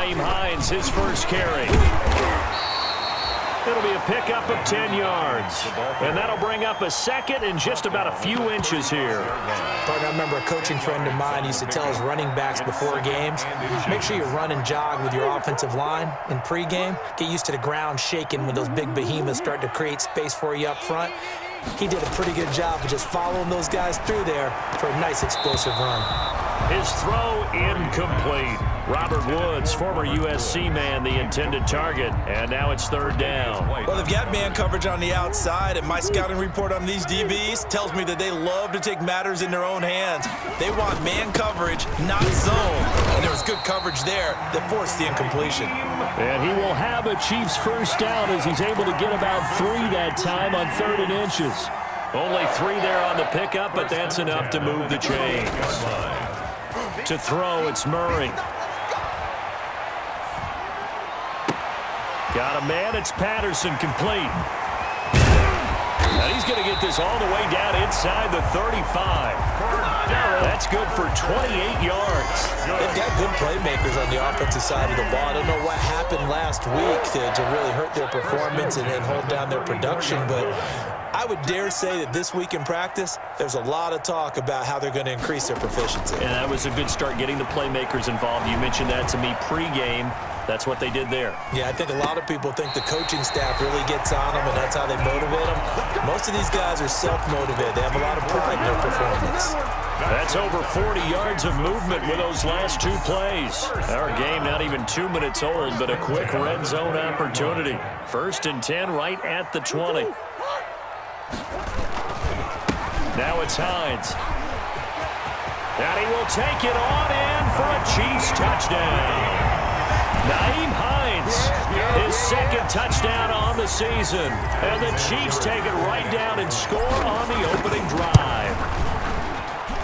Nyheim Hines, his first carry. It'll be a pickup of 10 yards. And that'll bring up a second and just about a few inches here. Partner, I remember a coaching friend of mine used to tell his running backs before games, make sure you run and jog with your offensive line in pregame. Get used to the ground shaking when those big behemoths start to create space for you up front. He did a pretty good job of just following those guys through there for a nice explosive run. His throw incomplete. Robert Woods, former USC man, the intended target, and now it's third down. Well, they've got man coverage on the outside, and my scouting report on these DBs tells me that they love to take matters in their own hands. They want man coverage, not zone, and there was good coverage there that forced the incompletion. And he will have a Chiefs first down as he's able to get about 3 that time on 3rd and inches. Only 3 there on the pickup, but that's enough to move the chains. To throw, it's Murray. Got a man, it's Patterson, complete. And he's going to get this all the way down inside the 35. That's good for 28 yards. They've got good playmakers on the offensive side of the ball. I don't know what happened last week to really hurt their performance and hold down their production, but I would dare say that this week in practice, there's a lot of talk about how they're going to increase their proficiency. And that was a good start getting the playmakers involved. You mentioned that to me pregame. That's what they did there. Yeah, I think a lot of people think the coaching staff really gets on them, and that's how they motivate them. Most of these guys are self-motivated. They have a lot of pride in their performance. That's over 40 yards of movement with those last 2 plays. Our game not even 2 minutes old, but a quick red zone opportunity. 1st and 10 right at the 20. Now it's Hines. And he will take it on in for a Chiefs touchdown. Nyheim Hines, his 2nd touchdown on the season. And the Chiefs take it right down and score on the opening drive.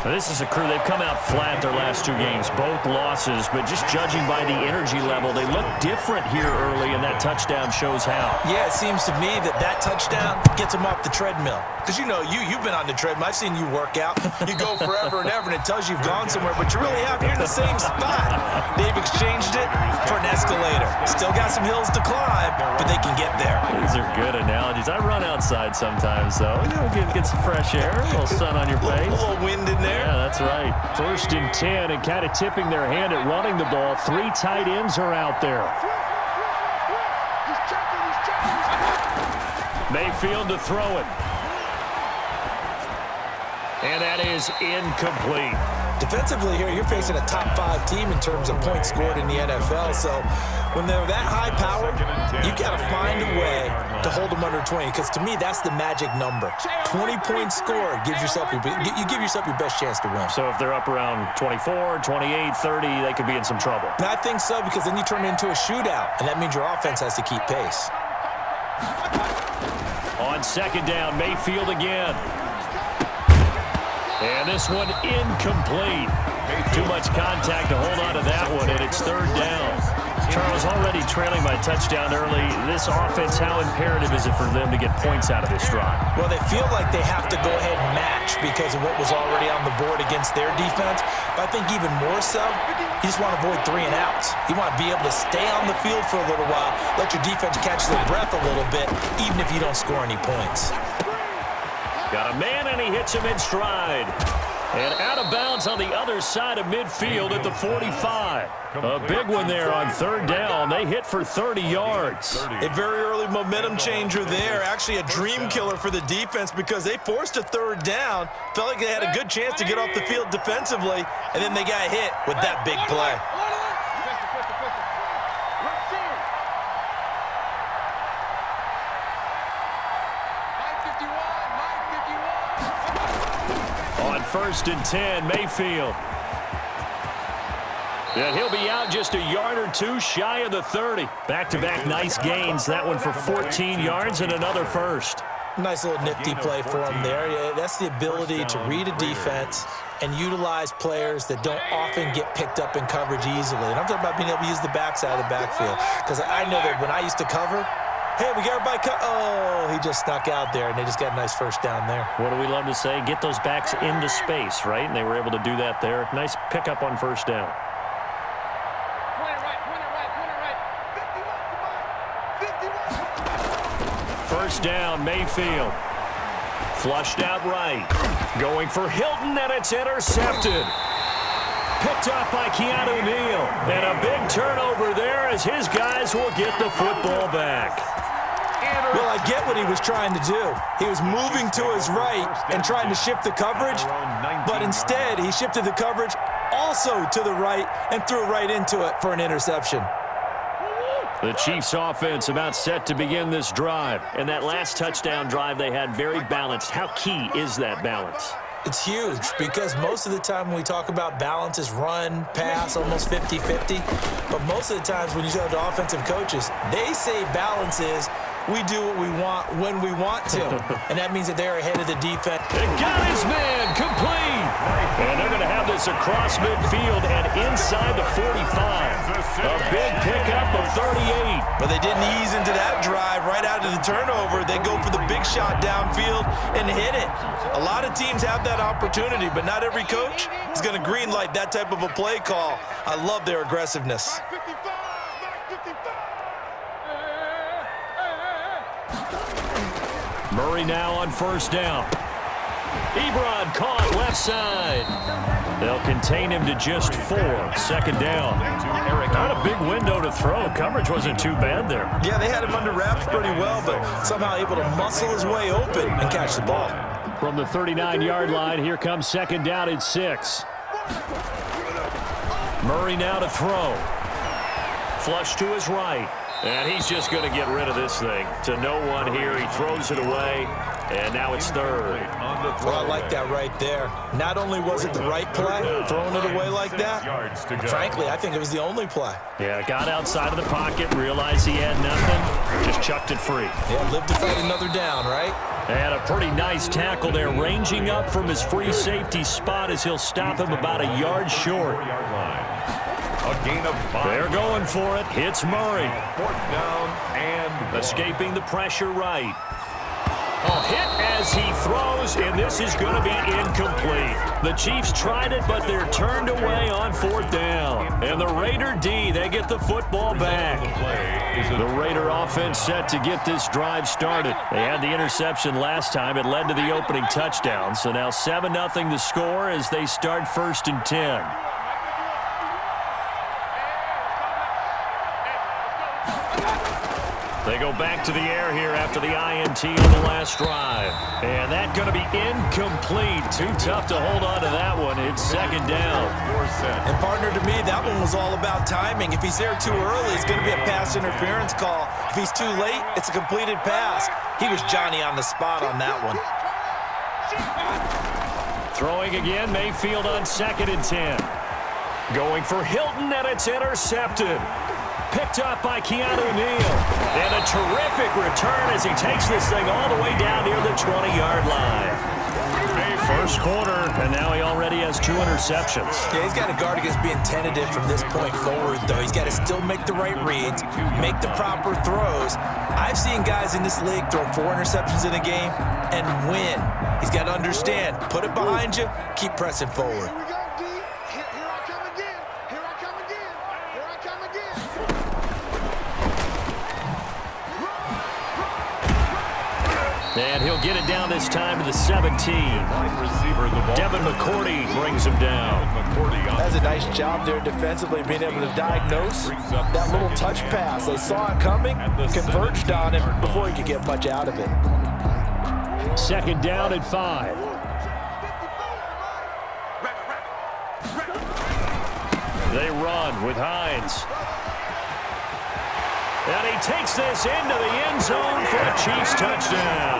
Now, this is a crew, they've come out flat their last 2 games, both losses, but just judging by the energy level, they look different here early, and that touchdown shows how. Yeah, it seems to me that touchdown gets them off the treadmill. Because, you know, you've been on the treadmill. I've seen you work out. You go forever and ever, and it tells you you've gone somewhere, but you really have. You're in the same spot. They've exchanged it for an escalator. Still got some hills to climb, but they can get there. These are good analogies. I run outside sometimes, though. You know, get some fresh air, a little sun on your face. A little wind in there. Yeah, that's right. 1st and 10, and kind of tipping their hand at running the ball. 3 tight ends are out there. Mayfield to throw it. And that is incomplete. Defensively here, you're facing a top 5 team in terms of points scored in the NFL. So when they're that high powered, you've got to find a way to hold them under 20. Because to me, that's the magic number. 20 points scored you give yourself your best chance to win. So if they're up around 24, 28, 30, they could be in some trouble. And I think so, because then you turn it into a shootout, and that means your offense has to keep pace. On 2nd down, Mayfield again. And this one incomplete. Too much contact to hold on to that one, and it's 3rd down. Charles, already trailing by touchdown early. This offense, how imperative is it for them to get points out of this drive? Well, they feel like they have to go ahead and match because of what was already on the board against their defense. But I think even more so, you just want to avoid 3 and outs. You want to be able to stay on the field for a little while, let your defense catch their breath a little bit, even if you don't score any points. Got a man, and he hits him in stride. And out of bounds on the other side of midfield at the 45. A big one there on 3rd down. They hit for 30 yards. A very early momentum changer there. Actually a dream killer for the defense because they forced a 3rd down. Felt like they had a good chance to get off the field defensively, and then they got hit with that big play. On 1st and 10, Mayfield. And he'll be out just a yard or 2 shy of the 30. Back-to-back nice gains. That one for 14 yards and another first. Nice little nifty play for him there. Yeah, that's the ability to read a defense and utilize players that don't often get picked up in coverage easily. And I'm talking about being able to use the backside of the backfield. Because I know that when I used to cover, hey, we got everybody cut. Oh, he just snuck out there, and they just got a nice first down there. What do we love to say? Get those backs into space, right? And they were able to do that there. Nice pickup on 1st down. First down, Mayfield. Flushed out right. Going for Hilton, and it's intercepted. Picked up by Keanu Neal. And a big turnover there as his guys will get the football back. Well, I get what he was trying to do. He was moving to his right and trying to shift the coverage, but instead he shifted the coverage also to the right and threw right into it for an interception. The Chiefs offense about set to begin this drive. And that last touchdown drive they had very balanced. How key is that balance? It's huge because most of the time when we talk about balance is run, pass, almost 50-50. But most of the times when you talk to offensive coaches, they say balance is we do what we want when we want to. And that means that they're ahead of the defense. And got his man complete. And they're going to have this across midfield and inside the 45. A big pickup of 38. But they didn't ease into that drive right out of the turnover. They go for the big shot downfield and hit it. A lot of teams have that opportunity, but not every coach is going to green light that type of a play call. I love their aggressiveness. Murray now on first down. Ebron caught left side. They'll contain him to just 4. Second down. Not a big window to throw. Coverage wasn't too bad there. Yeah, they had him under wraps pretty well, but somehow able to muscle his way open and catch the ball. From the 39-yard line, here comes second down at 6. Murray now to throw. Flush to his right. And he's just going to get rid of this thing. To no one here. He throws it away. And now it's third. Well, I like that right there. Not only was it the right play, throwing it away like that, frankly, I think it was the only play. Yeah, got outside of the pocket, realized he had nothing, just chucked it free. Yeah, lived to fight another down, right? And a pretty nice tackle there, ranging up from his free safety spot as he'll stop him about a yard short. A gain of 5. They're going for it. Hits Murray. 4th down and escaping the pressure right. Hit as he throws, and this is going to be incomplete. The Chiefs tried it, but they're turned away on 4th down. And the Raider D, they get the football back. The Raider offense set to get this drive started. They had the interception last time. It led to the opening touchdown. So now 7-0 the score as they start 1st and 10. They go back to the air here after the INT on the last drive. And that's going to be incomplete. Too tough to hold on to that one. It's second down. And partner, to me, that one was all about timing. If he's there too early, it's going to be a pass interference call. If he's too late, it's a completed pass. He was Johnny on the spot on that one. Throwing again, Mayfield on 2nd and 10. Going for Hilton, and it's intercepted. Picked up by Keanu Neal. And a terrific return as he takes this thing all the way down near the 20-yard line. First quarter, and now he already has 2 interceptions. Yeah, he's got to guard against being tentative from this point forward, though. He's got to still make the right reads, make the proper throws. I've seen guys in this league throw 4 interceptions in a game and win. He's got to understand, put it behind you, keep pressing forward. And he'll get it down this time to the 17. Devin McCourty brings him down. That's a nice job there defensively, being able to diagnose that little touch pass. They saw it coming, converged on him before he could get much out of it. Second down at 5. They run with Hines. And he takes this into the end zone for a Chiefs touchdown.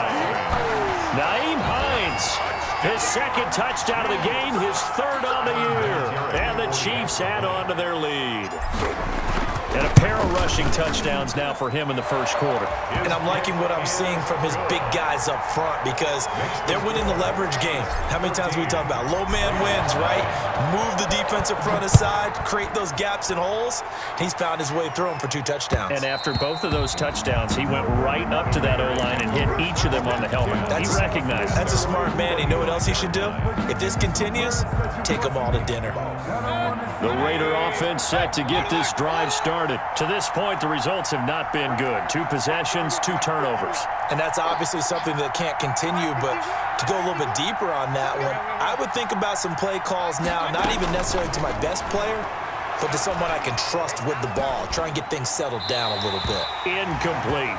Nyheim Hines, his 2nd touchdown of the game, his 3rd on the year. And the Chiefs add on to their lead. And a pair of rushing touchdowns now for him in the first quarter. And I'm liking what I'm seeing from his big guys up front because they're winning the leverage game. How many times we talk about low man wins, right? Move the defensive front aside, create those gaps and holes. He's found his way through them for 2 touchdowns. And after both of those touchdowns, he went right up to that O-line and hit hit each of them on the helmet. He recognized it. That's a smart man. You know what else he should do? If this continues, take them all to dinner. The Raider offense set to get this drive started. To this point, the results have not been good. 2 possessions, 2 turnovers. And that's obviously something that can't continue, but to go a little bit deeper on that one, I would think about some play calls now, not even necessarily to my best player, but to someone I can trust with the ball. Try and get things settled down a little bit. Incomplete.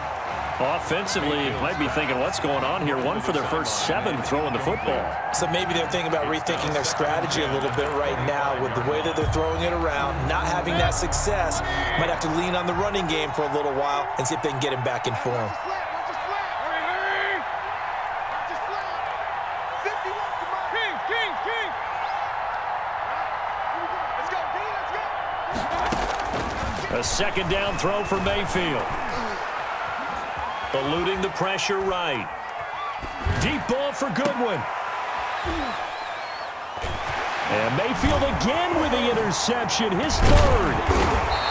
Offensively, you might be thinking, what's going on here? 1 for their first 7 throwing the football. So maybe they're thinking about rethinking their strategy a little bit right now with the way that they're throwing it around, not having that success. Might have to lean on the running game for a little while and see if they can get him back in form. A second down throw for Mayfield. Eluding the pressure right. Deep ball for Goodwin. And Mayfield again with the interception, his 3rd.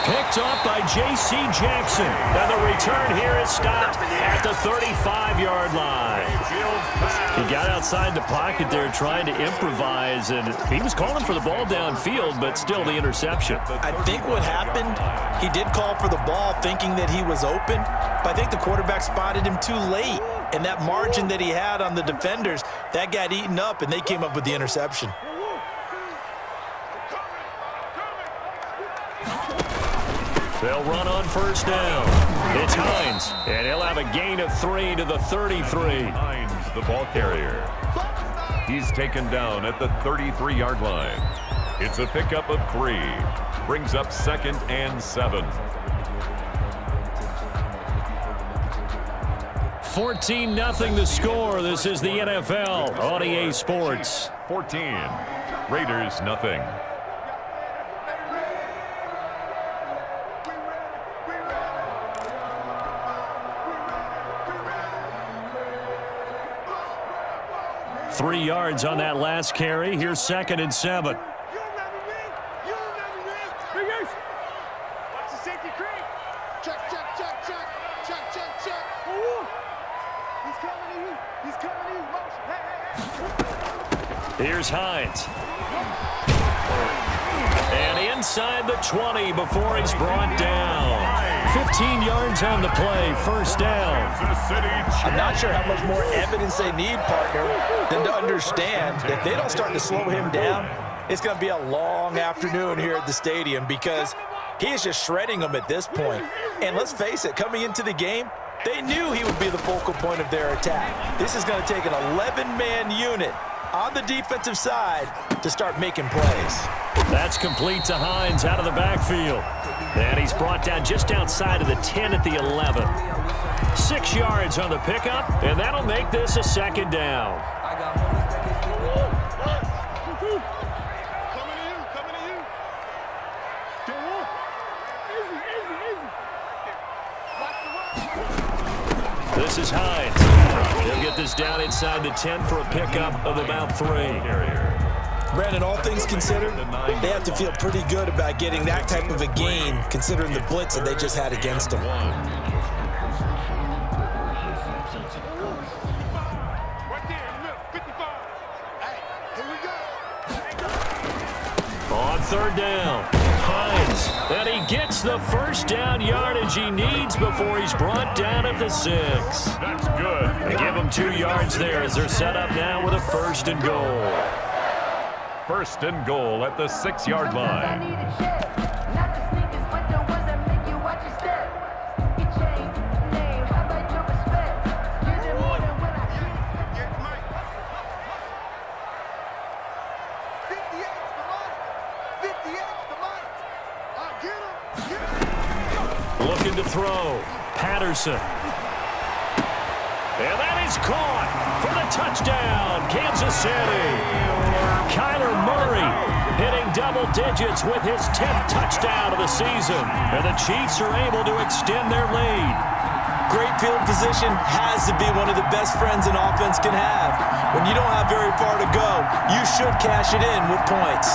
Picked off by J.C. Jackson. And the return here is stopped at the 35-yard line. He got outside the pocket there trying to improvise, and he was calling for the ball downfield, but still the interception. I think what happened, he did call for the ball thinking that he was open, but I think the quarterback spotted him too late. And that margin that he had on the defenders, that got eaten up, and they came up with the interception. They'll run on first down. It's Hines, and he'll have a gain of 3 to the 33. Hines, the ball carrier. He's taken down at the 33-yard line. It's a pickup of 3. Brings up 2nd and 7. 14-0 the score. This is the NFL on EA Sports. 14. Raiders nothing. Three yards on that last carry. Here's 2nd and 7. Here's Hines. And inside the 20 before he's brought down. 15 yards on the play, first down. I'm not sure how much more evidence they need, partner, than to understand that if they don't start to slow him down, it's going to be a long afternoon here at the stadium because he is just shredding them at this point. And let's face it, coming into the game, they knew he would be the focal point of their attack. This is going to take an 11-man unit on the defensive side to start making plays. That's complete to Hines out of the backfield. And he's brought down just outside of the 10 at the 11. 6 yards on the pickup, and that'll make this a 2nd down. This is Hines. He'll get this down inside the 10 for a pickup of about 3. Brandon, all things considered, they have to feel pretty good about getting that type of a gain considering the blitz that they just had against them. On 3rd down, Hines, and he gets the first down yardage he needs before he's brought down at the 6. That's good. They give him 2 yards there as they're set up now with a 1st and goal. 1st and goal at the 6-yard line. Looking to throw. Patterson. And that is caught for the touchdown, Kansas City. Kyler Murray hitting double digits with his 10th touchdown of the season. And the Chiefs are able to extend their lead. Great field position has to be one of the best friends an offense can have. When you don't have very far to go, you should cash it in with points.